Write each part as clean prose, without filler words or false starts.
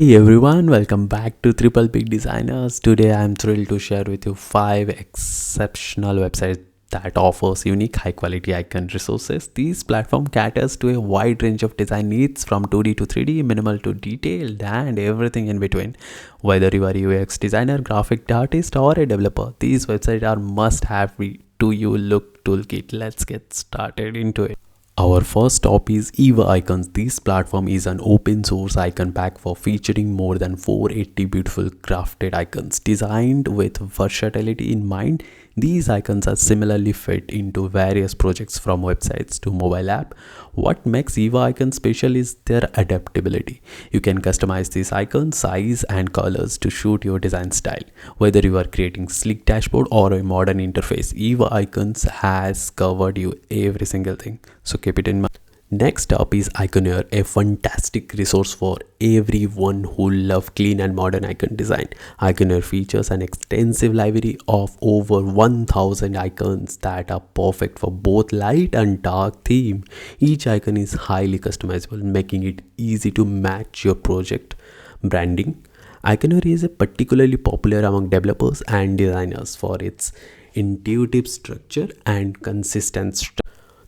Hey everyone, welcome back to Triple Big Designers. Today I'm thrilled to share with you 5 exceptional websites that offers unique high quality icon resources. These platform caters to a wide range of design needs from 2D to 3D, minimal to detailed and everything in between. Whether you are a UX designer, graphic artist or a developer, these websites are must have to you look toolkit. Let's get started into it. Our first stop is Eva Icons. This platform is an open source icon pack for featuring more than 480 beautiful crafted icons designed with versatility in mind. These icons are similarly fit into various projects from websites to mobile app. What makes Eva Icons special is their adaptability. You can customize these icons size and colors to suit your design style. Whether you are creating sleek dashboard or a modern interface, Eva Icons has covered you every single thing. So keep it in mind. Next up is Iconeer, a fantastic resource for everyone who loves clean and modern icon design. Iconeer features an extensive library of over 1000 icons that are perfect for both light and dark theme. Each icon is highly customizable, making it easy to match your project branding. Iconeer is particularly popular among developers and designers for its intuitive structure and consistent structure.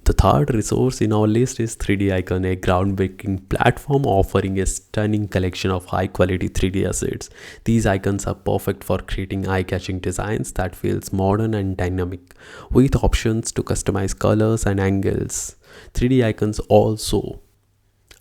The third resource in our list is 3D Icon, a groundbreaking platform offering a stunning collection of high quality 3D assets. These icons are perfect for creating eye-catching designs that feels modern and dynamic, with options to customize colors and angles. 3D Icons also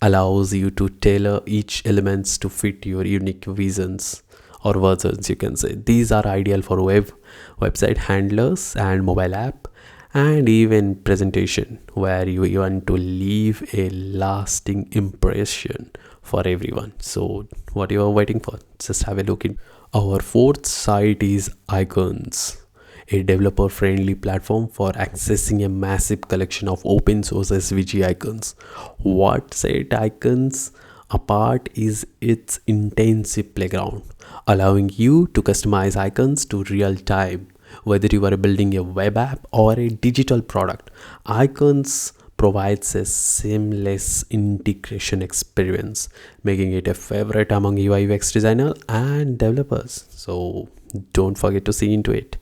allows you to tailor each elements to fit your unique visions or versions, you can say. These are ideal for website handlers and mobile app and even presentation where you want to leave a lasting impression for everyone. So what you are waiting for, just have a look in. Our fourth site is Icons, a developer friendly platform for accessing a massive collection of open source SVG icons. What set Icons apart is its intensive playground, allowing you to customize icons to real time. Whether you are building a web app or a digital product, Icons provides a seamless integration experience, making it a favorite among UI UX designers and developers. So don't forget to see into it,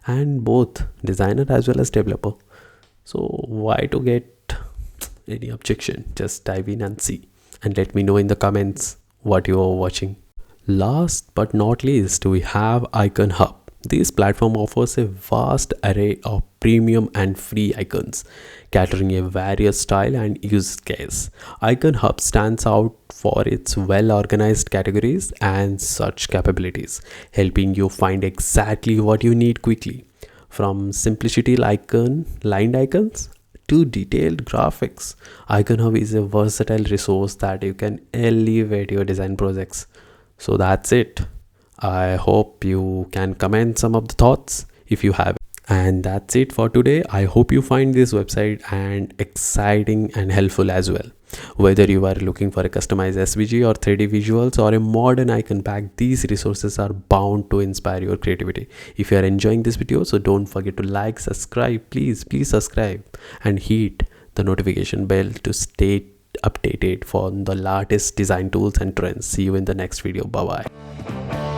and both designer as well as developer. So why to get any objection? Just dive in and see, and let me know in the comments what you are watching. Last but not least, we have Icon Hub. This platform offers a vast array of premium and free icons, catering a various style and use case. Icon Hub stands out for its well-organized categories and search capabilities, helping you find exactly what you need quickly. From simplicity lined icons to detailed graphics, Icon Hub is a versatile resource that you can elevate your design projects. So that's it. I hope you can comment some of the thoughts if you have. And that's it for today. I hope you find this website and exciting and helpful as well. Whether you are looking for a customized SVG or 3D visuals or a modern icon pack, these resources are bound to inspire your creativity. If you are enjoying this video, so don't forget to like, subscribe, please subscribe and hit the notification bell to stay updated for the latest design tools and trends. See you in the next video. Bye bye.